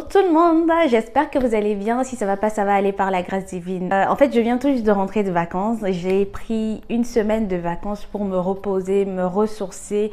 tout le monde, j'espère que vous allez bien. Si ça va pas, ça va aller par la grâce divine. En fait, je viens tout juste de rentrer de vacances. J'ai pris une semaine de vacances pour me reposer, me ressourcer.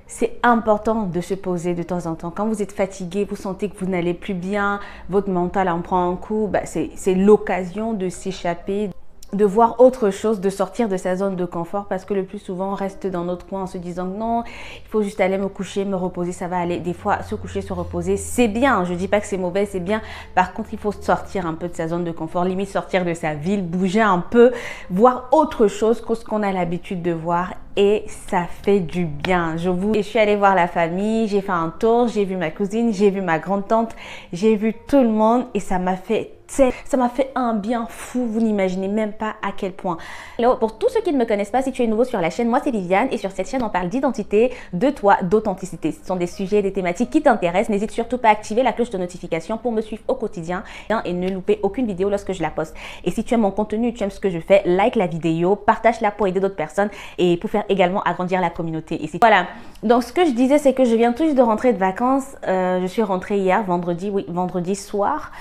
C'est important de se poser de temps en temps. Quand vous êtes fatigué, vous sentez que vous n'allez plus bien, votre mental en prend un coup, c'est l'occasion de s'échapper, de voir autre chose, de sortir de sa zone de confort, parce que le plus souvent on reste dans notre coin en se disant non, il faut juste aller me coucher, me reposer, ça va aller. Des fois, se coucher, se reposer, c'est bien. Je dis pas que c'est mauvais, c'est bien. Par contre, il faut sortir un peu de sa zone de confort, limite sortir de sa ville, bouger un peu, voir autre chose que ce qu'on a l'habitude de voir. Et ça fait du bien. Je suis allée voir la famille, j'ai fait un tour, j'ai vu ma cousine, j'ai vu ma grande-tante, j'ai vu tout le monde et ça m'a fait un bien fou, vous n'imaginez même pas à quel point. Alors, pour tous ceux qui ne me connaissent pas, si tu es nouveau sur la chaîne, moi c'est Viviane et sur cette chaîne on parle d'identité, de toi, d'authenticité. Ce sont des sujets, des thématiques qui t'intéressent. N'hésite surtout pas à activer la cloche de notification pour me suivre au quotidien et ne louper aucune vidéo lorsque je la poste. Et si tu aimes mon contenu, tu aimes ce que je fais, like la vidéo, partage-la pour aider d'autres personnes et pour faire également agrandir la communauté. Et voilà. Donc ce que je disais, c'est que je viens tout juste de rentrer de vacances. Je suis rentrée hier, vendredi soir.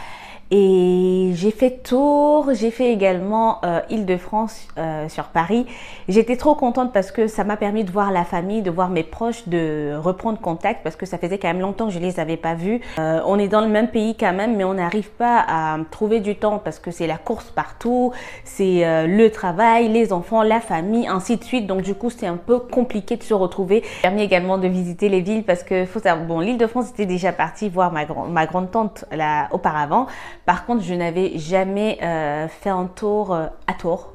Et j'ai fait tour, j'ai fait également Île-de-France sur Paris. J'étais trop contente parce que ça m'a permis de voir la famille, de voir mes proches, de reprendre contact parce que ça faisait quand même longtemps que je les avais pas vus. On est dans le même pays quand même, mais on n'arrive pas à trouver du temps parce que c'est la course partout, c'est le travail, les enfants, la famille, ainsi de suite. Donc du coup, c'est un peu compliqué de se retrouver. Ça m'a permis également de visiter les villes parce que faut savoir, bon, l'Île-de-France était déjà partie voir ma grande-tante là auparavant. Par contre, je n'avais jamais fait un tour à Tours,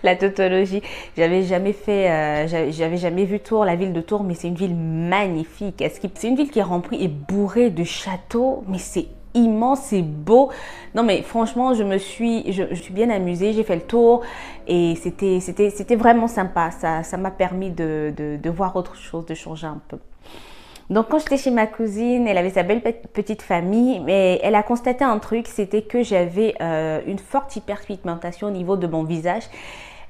la tautologie. J'avais jamais fait, j'avais jamais vu Tours, la ville de Tours, mais c'est une ville magnifique. C'est une ville qui est remplie et bourrée de châteaux, mais c'est immense, c'est beau. Non mais franchement, je suis bien amusée, j'ai fait le tour et c'était vraiment sympa. Ça m'a permis de voir autre chose, de changer un peu. Donc quand j'étais chez ma cousine, elle avait sa belle petite famille, mais elle a constaté un truc, c'était que j'avais une forte hyperpigmentation au niveau de mon visage.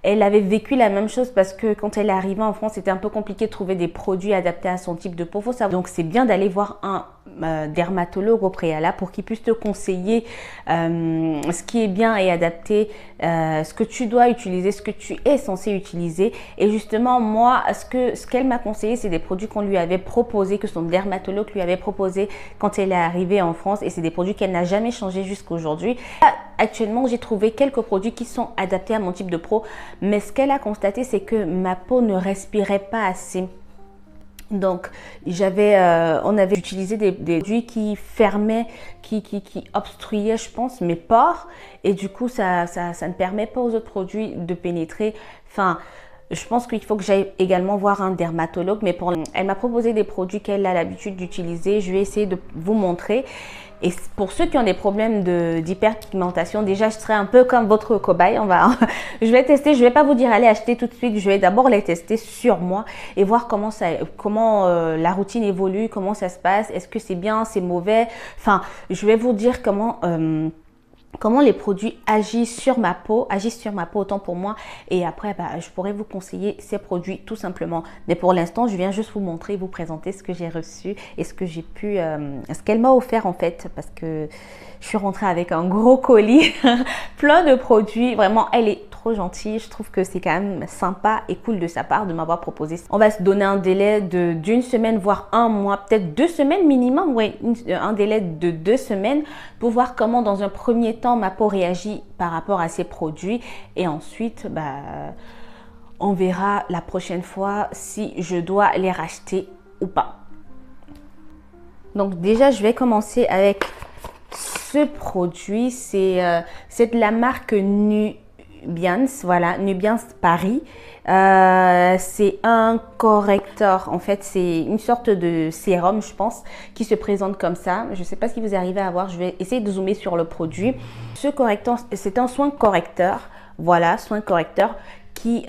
Elle avait vécu la même chose parce que quand elle est arrivée en France, c'était un peu compliqué de trouver des produits adaptés à son type de peau. Faut savoir. Donc c'est bien d'aller voir un dermatologue au préalable pour qu'il puisse te conseiller ce qui est bien et adapté, ce que tu dois utiliser, ce que tu es censé utiliser. Et justement, moi, ce qu'elle m'a conseillé, c'est des produits qu'on lui avait proposés, que son dermatologue lui avait proposé quand elle est arrivée en France. Et c'est des produits qu'elle n'a jamais changé jusqu'à aujourd'hui. Actuellement, j'ai trouvé quelques produits qui sont adaptés à mon type de peau. Mais ce qu'elle a constaté, c'est que ma peau ne respirait pas assez. Donc, on avait utilisé des produits qui fermaient, qui obstruaient, je pense, mes pores. Et du coup, ça ne permet pas aux autres produits de pénétrer. Enfin, je pense qu'il faut que j'aille également voir un dermatologue. Mais elle m'a proposé des produits qu'elle a l'habitude d'utiliser. Je vais essayer de vous montrer. Et pour ceux qui ont des problèmes d'hyperpigmentation, déjà, je serai un peu comme votre cobaye. Je vais tester, je ne vais pas vous dire allez acheter tout de suite. Je vais d'abord les tester sur moi et voir comment la routine évolue, comment ça se passe. Est-ce que c'est bien, c'est mauvais? Enfin, je vais vous dire comment les produits agissent sur ma peau autant pour moi. Et après, je pourrais vous conseiller ces produits tout simplement. Mais pour l'instant, je viens juste vous montrer, vous présenter ce que j'ai reçu et ce que j'ai pu, ce qu'elle m'a offert en fait. Parce que je suis rentrée avec un gros colis, plein de produits. Vraiment, elle est trop gentille. Je trouve que c'est quand même sympa et cool de sa part de m'avoir proposé. On va se donner un délai d'une semaine, voire un mois, peut-être 2 semaines minimum. Oui, un délai de 2 semaines pour voir comment dans un premier temps ma peau réagit par rapport à ces produits. Et ensuite, on verra la prochaine fois si je dois les racheter ou pas. Donc déjà, je vais commencer avec ce produit. C'est de la marque Nubiance, voilà, Nubiance Paris. C'est un correcteur, en fait c'est une sorte de sérum je pense qui se présente comme ça. Je ne sais pas si vous arrivez à voir, je vais essayer de zoomer sur le produit. Ce correcteur, c'est un soin correcteur, voilà, soin correcteur qui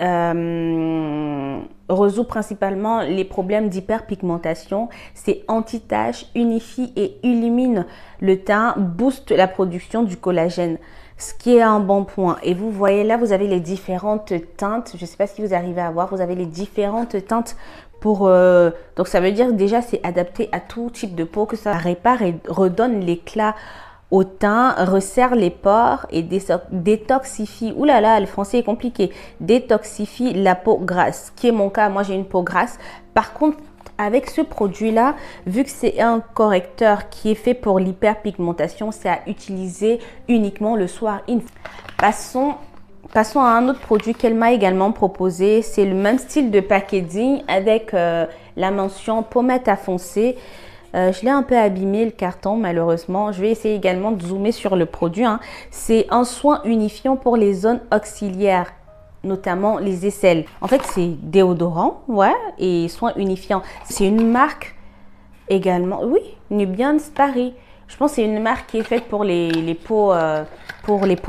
résout principalement les problèmes d'hyperpigmentation. C'est anti-tache, unifie et illumine le teint, booste la production du collagène, ce qui est un bon point. Et vous voyez là, vous avez les différentes teintes. Je ne sais pas si vous arrivez à voir, vous avez les différentes teintes Donc ça veut dire déjà c'est adapté à tout type de peau, que ça répare et redonne l'éclat au teint, resserre les pores et détoxifie. Ouh là là, le français est compliqué. Détoxifie la peau grasse, qui est mon cas. Moi j'ai une peau grasse. Par contre, avec ce produit-là, vu que c'est un correcteur qui est fait pour l'hyperpigmentation, c'est à utiliser uniquement le soir. Passons à un autre produit qu'elle m'a également proposé. C'est le même style de packaging avec la mention pommette à foncer. Je l'ai un peu abîmé le carton malheureusement. Je vais essayer également de zoomer sur le produit. C'est un soin unifiant pour les zones auxiliaires, notamment les aisselles. En fait, c'est déodorant, ouais, et soin unifiant. C'est une marque également, oui, Nubian's Paris. Je pense que c'est une marque qui est faite pour les peaux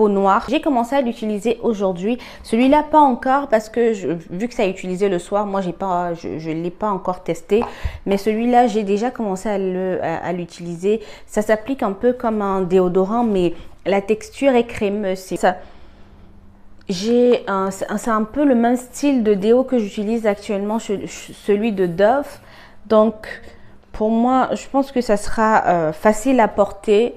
noires. J'ai commencé à l'utiliser aujourd'hui. Celui-là, pas encore parce que vu que ça a utilisé le soir, moi, je l'ai pas encore testé. Mais celui-là, j'ai déjà commencé à l'utiliser. Ça s'applique un peu comme un déodorant, mais la texture est crémeuse. C'est un peu le même style de déo que j'utilise actuellement, celui de Dove. Donc, pour moi, je pense que ça sera facile à porter.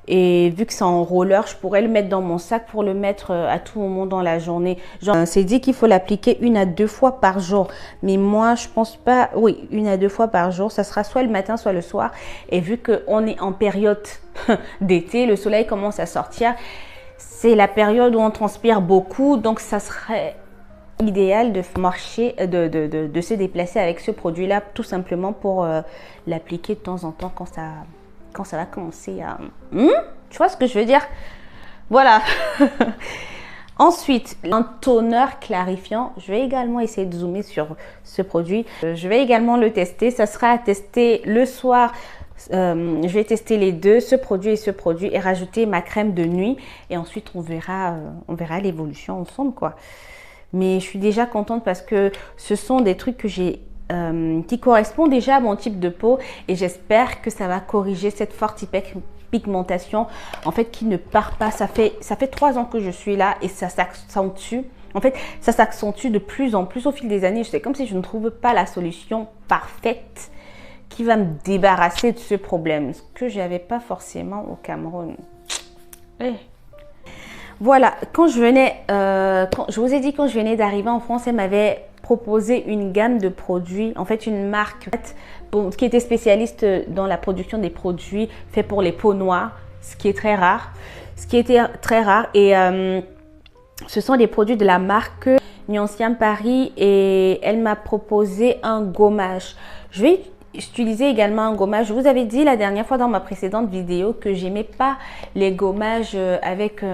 Et vu que c'est en roller, je pourrais le mettre dans mon sac pour le mettre à tout moment dans la journée. Genre, c'est dit qu'il faut l'appliquer 1 à 2 fois par jour. Mais moi, je pense pas. Oui, 1 à 2 fois par jour. Ça sera soit le matin, soit le soir. Et vu qu'on est en période d'été, le soleil commence à sortir. C'est la période où on transpire beaucoup. Donc, ça serait idéal de marcher, de se déplacer avec ce produit-là, tout simplement pour l'appliquer de temps en temps quand ça va commencer à... Tu vois ce que je veux dire? Voilà. Ensuite, un toner clarifiant. Je vais également essayer de zoomer sur ce produit. Je vais également le tester. Ça sera à tester le soir. Je vais tester les deux, ce produit et rajouter ma crème de nuit. Et ensuite, on verra l'évolution ensemble, quoi. Mais je suis déjà contente parce que ce sont des trucs que qui correspondent déjà à mon type de peau et j'espère que ça va corriger cette forte hyperpigmentation en fait qui ne part pas. Ça fait 3 ans que je suis là et ça s'accentue. En fait, ça s'accentue de plus en plus au fil des années. C'est comme si je ne trouve pas la solution parfaite qui va me débarrasser de ce problème, ce que je n'avais pas forcément au Cameroun. Voilà, je vous ai dit quand je venais d'arriver en France, elle m'avait proposé une gamme de produits, en fait une marque qui était spécialiste dans la production des produits faits pour les peaux noires, ce qui était très rare. Et ce sont des produits de la marque Nubian's Paris et elle m'a proposé un gommage. Je vais utiliser également un gommage. Je vous avais dit la dernière fois dans ma précédente vidéo que j'aimais pas les gommages avec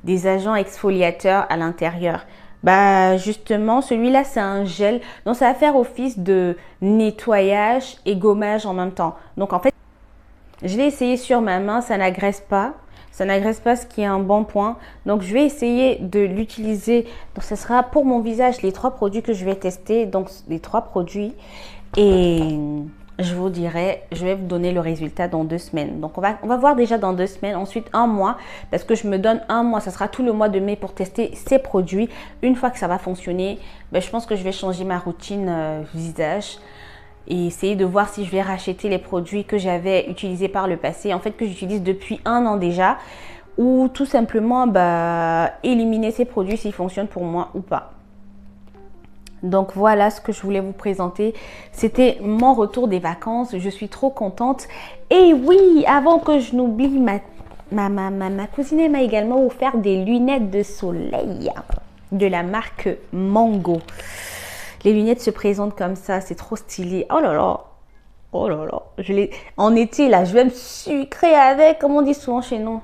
des agents exfoliateurs à l'intérieur. Bah justement, celui-là c'est un gel, donc ça va faire office de nettoyage et gommage en même temps. Donc en fait, je l'ai essayé sur ma main, ça n'agresse pas. Ça n'agresse pas, ce qui est un bon point. Donc, je vais essayer de l'utiliser. Donc, ce sera pour mon visage les 3 produits que je vais tester. Donc, les 3 produits. Et je vous dirai, je vais vous donner le résultat dans 2 semaines. Donc, on va voir déjà dans 2 semaines. Ensuite, 1 mois. Parce que je me donne 1 mois. Ça sera tout le mois de mai pour tester ces produits. Une fois que ça va fonctionner, ben, je pense que je vais changer ma routine visage. Et essayer de voir si je vais racheter les produits que j'avais utilisés par le passé, en fait que j'utilise depuis 1 an déjà, ou tout simplement éliminer ces produits s'ils fonctionnent pour moi ou pas. Donc voilà ce que je voulais vous présenter. C'était mon retour des vacances. Je suis trop contente. Et oui, avant que je n'oublie, ma cousine m'a également offert des lunettes de soleil de la marque Mango. Les lunettes se présentent comme ça, c'est trop stylé. Oh là là, oh là là. En été, là, je vais me sucrer avec, comme on dit souvent chez nous.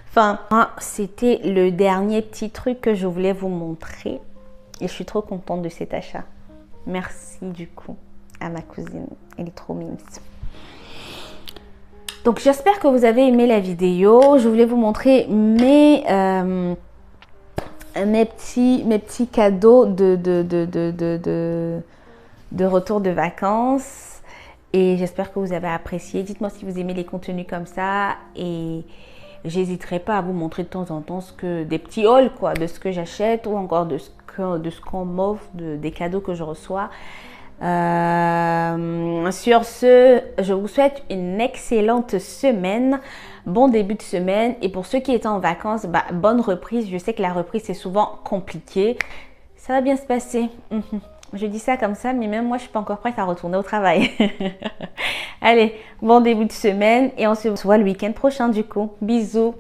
Enfin, c'était le dernier petit truc que je voulais vous montrer. Et je suis trop contente de cet achat. Merci du coup à ma cousine. Elle est trop mimes. Donc, j'espère que vous avez aimé la vidéo. Je voulais vous montrer mes petits cadeaux de retour de vacances et j'espère que vous avez apprécié. Dites-moi si vous aimez les contenus comme ça et j'hésiterai pas à vous montrer de temps en temps des petits hauls quoi, de ce que j'achète ou encore de ce qu'on m'offre, des cadeaux que je reçois. Sur ce, je vous souhaite une excellente semaine, bon début de semaine, et pour ceux qui étaient en vacances, bonne reprise. Je sais que la reprise c'est souvent compliqué, ça va bien se passer. Je dis ça comme ça, mais même moi je suis pas encore prête à retourner au travail. Allez, bon début de semaine et on se voit le week-end prochain du coup. Bisous.